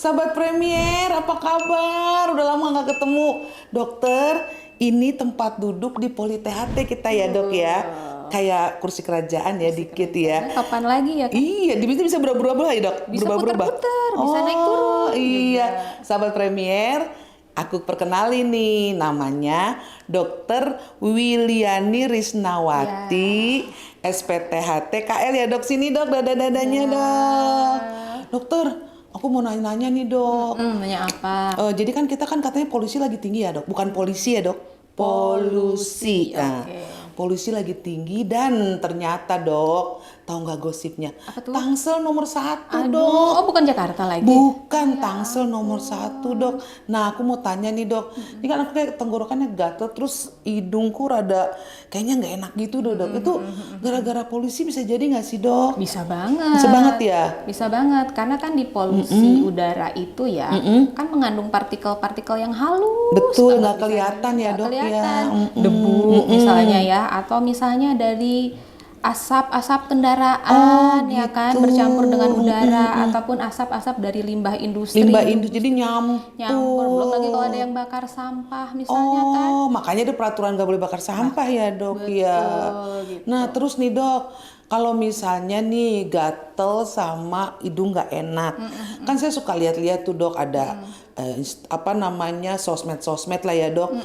sahabat Premier, apa kabar? Udah lama nggak ketemu. Dokter, ini tempat duduk di Poli THT kita ya dok ya. Kayak kursi kerajaan ya dikit ya. Kapan lagi ya kan? Iya, bisa berubah-ubah ya dok? Bisa Berubah-berubah. putar-putar, bisa naik turun Iya, juga. sahabat Premier, aku perkenalin nih namanya Dokter Wiliani Risnawati, SPTHT KL ya dok. Sini dok, dada-dadanya dok. Dokter, aku mau nanya-nanya nih dok. Nanya apa? Jadi kan kita kan katanya polisi lagi tinggi ya dok, bukan polisi ya dok, polusi. Nah, Oke. polusi lagi tinggi dan ternyata dok, tahu nggak gosipnya? Apa tuh? Tangsel nomor 1 Aduh, dok. oh bukan Jakarta lagi. Bukan Tangsel nomor 1 dok. Nah aku mau tanya nih dok, ini kan aku kayak tenggorokannya gatel, terus hidungku rada kayaknya nggak enak gitu dok. Itu gara-gara polusi bisa jadi nggak sih dok? Bisa banget. Bisa banget ya? Bisa banget, karena kan di polusi udara itu ya, kan mengandung partikel-partikel yang halus. Betul, nggak banget kelihatan ya dok ya. kelihatan. Debu misalnya ya, atau misalnya dari asap-asap kendaraan ya kan, bercampur dengan udara, ataupun asap-asap dari limbah industri. Limbah industri jadi nyampur. Belum lagi kalau ada yang bakar sampah misalnya kan. Makanya ada peraturan nggak boleh bakar sampah ya dok ya. gitu. Nah terus nih dok, kalau misalnya nih gatel sama hidung nggak enak, kan saya suka lihat-lihat tuh dok ada apa namanya sosmed lah ya dok.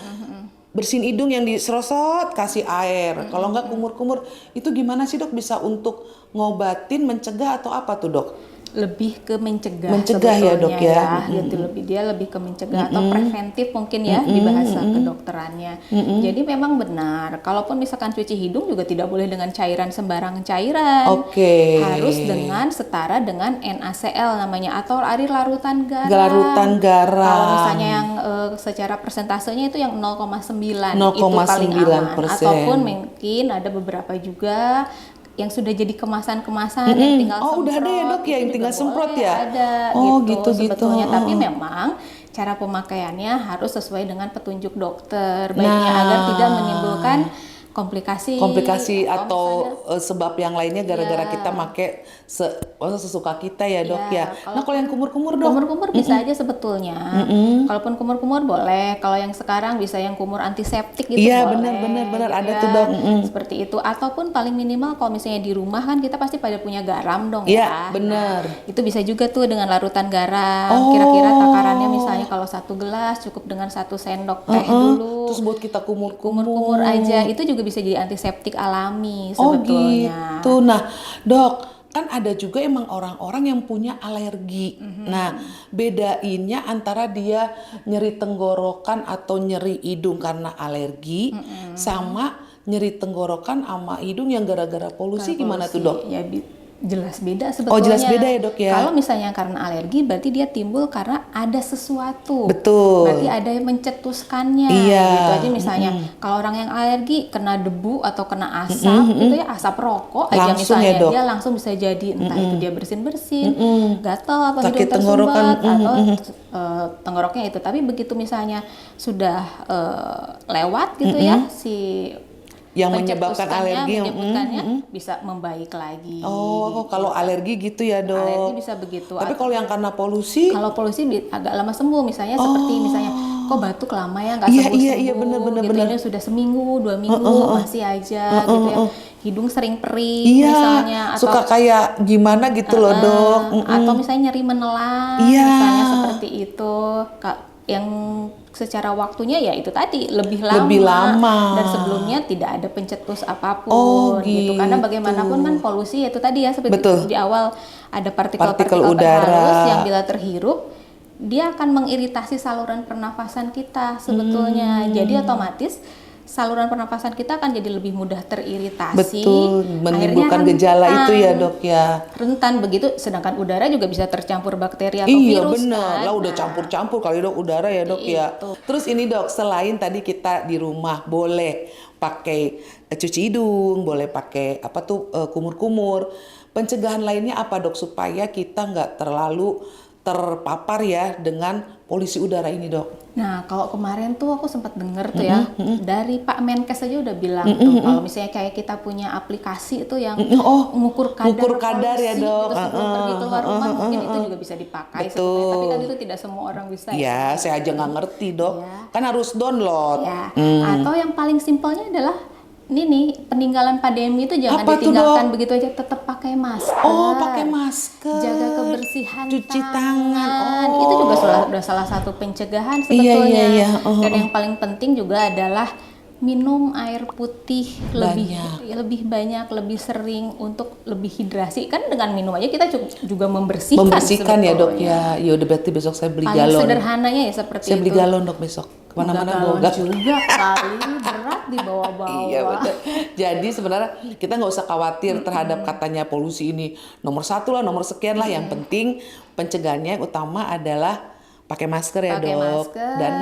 Bersihin hidung yang diserosot kasih air. Kalau nggak kumur-kumur, itu gimana sih dok bisa untuk ngobatin, mencegah atau apa tuh dok? Lebih ke mencegah ya dok ya. Gitu dia lebih ke mencegah atau preventif mungkin ya di bahasa kedokterannya. Jadi memang benar, kalaupun misalkan cuci hidung juga tidak boleh dengan cairan sembarang cairan. Oke. Harus dengan setara dengan NaCl namanya, atau air larutan garam. Larutan garam. Kalau misalnya yang secara persentasenya itu yang 0,9 itu paling 0,9%. aman. Ataupun mungkin ada beberapa juga yang sudah jadi kemasan-kemasan yang tinggal semprot. Udah ada ya dok ya yang tinggal semprot ya? Ada gitu sebetulnya. Tapi memang cara pemakaiannya harus sesuai dengan petunjuk dokter baiknya, agar tidak menimbulkan komplikasi atau sebab yang lainnya gara-gara kita make sesuka kita ya dok ya. Nah kalau yang kumur-kumur dok? Kumur-kumur bisa aja sebetulnya. Kalaupun kumur-kumur boleh. Kalau yang sekarang bisa yang kumur antiseptik gitu boleh. Iya benar gitu ada tuh dok. Seperti itu. Ataupun paling minimal kalau misalnya di rumah kan kita pasti pada punya garam dong ya. Iya benar. Itu bisa juga tuh dengan larutan garam. Kira-kira takarannya misalnya kalau 1 gelas cukup dengan 1 sendok teh dulu. Terus buat kita kumur-kumur aja. Itu juga bisa jadi antiseptik alami sebetulnya. Gitu. Nah dok, kan ada juga emang orang-orang yang punya alergi. Nah, bedainnya antara dia nyeri tenggorokan atau nyeri hidung karena alergi sama nyeri tenggorokan sama hidung yang gara-gara polusi gimana tuh dok? Ya jelas beda sebetulnya. Jelas beda ya dok ya. Kalau misalnya karena alergi berarti dia timbul karena ada sesuatu. Betul. Berarti ada yang mencetuskannya. Iya. Gitu aja misalnya. Kalau orang yang alergi kena debu atau kena asap gitu ya, asap rokok aja langsung misalnya, ya, dok? dia langsung bisa jadi entah itu dia bersin-bersin, gatal atau sakit hidung tenggorokan tersumbat atau tenggoroknya itu. Tapi begitu misalnya sudah lewat gitu ya si yang menyebabkan alergi bisa membaik lagi. Kalau alergi gitu ya dok. Alergi bisa begitu. Tapi kalau yang karena polusi? Kalau polusi agak lama sembuh. Misalnya seperti misalnya kok batuk lama ya nggak sembuh-sembuh. Iya benar. Ini sudah seminggu, 2 minggu masih aja gitu ya. Hidung sering perih misalnya. Atau suka kayak gimana gitu loh dok. Atau misalnya nyeri menelan misalnya seperti itu. Yang secara waktunya ya itu tadi lebih lama dan sebelumnya tidak ada pencetus apapun gitu. Karena bagaimanapun kan polusi itu tadi ya seperti di awal ada partikel-partikel halus yang bila terhirup dia akan mengiritasi saluran pernafasan kita sebetulnya. Jadi otomatis saluran pernafasan kita akan jadi lebih mudah teriritasi. Betul, menimbulkan gejala itu ya dok ya. Rentan begitu, sedangkan udara juga bisa tercampur bakteri atau virus. Iya benar, lah udah campur-campur kali dok udara ya dok ya. Terus ini dok, selain tadi kita di rumah boleh pakai cuci hidung, boleh pakai kumur-kumur. Pencegahan lainnya apa dok supaya kita nggak terlalu terpapar ya dengan polusi udara ini, Dok. Nah, kalau kemarin tuh aku sempat denger tuh ya, dari Pak Menkes aja udah bilang tuh, kalau misalnya kayak kita punya aplikasi itu yang mengukur kadar ya, polusi Dok. gitu sebelum pergi keluar rumah, mungkin itu juga bisa dipakai sebenarnya. Tapi kan itu tidak semua orang bisa ya. Saya aja nggak ngerti, Dok. Kan harus download. Ya. Atau yang paling simpelnya adalah ini nih, peninggalan pandemi itu jangan Apa tuh, ditinggalkan Dok? begitu aja, tetap pakai masker. Oh, pakai masker. Jaga kebersihan cuci tangan. Itu juga sudah salah satu pencegahan Iya, sebetulnya. iya. Dan yang paling penting juga adalah minum air putih lebih banyak, lebih sering untuk lebih hidrasi. Kan dengan minum aja kita juga membersihkan ya, Dok sebetulnya. ya. Ya udah berarti besok saya beli Paling galon. sederhananya ya seperti Saya itu. beli galon, Dok, besok. Kemana-mana bawa galon. Juga kali berat dibawa-bawa. Iya, betul. Jadi sebenarnya kita nggak usah khawatir terhadap katanya polusi ini nomor 1 lah, nomor sekian lah. Yang penting pencegahannya yang utama adalah pakai masker ya, Pakai Dok. masker. Dan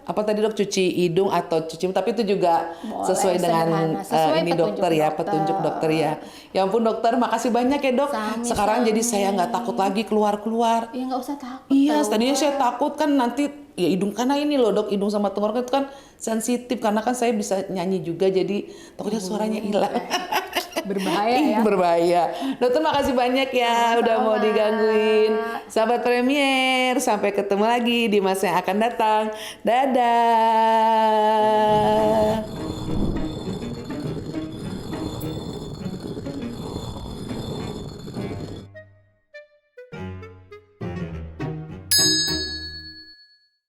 apa tadi, Dok, cuci hidung atau cuci, tapi itu juga Boleh, sesuai dengan sesuai ini dokter ya, petunjuk dokter ya. Ya ampun, dokter, makasih banyak ya, Dok. Sami-sami. Sekarang jadi saya nggak takut lagi keluar-keluar. Ya nggak usah takut. Iya, tau. tadinya saya takut kan nanti ya hidung, karena ini loh, Dok, hidung sama tenggorokan itu kan sensitif, karena kan saya bisa nyanyi juga, jadi takutnya suaranya hilang. Berbahaya ya. Berbahaya. Dokter, makasih banyak ya udah mau digangguin. Sahabat Premier, sampai ketemu lagi di masa yang akan datang. Dadah.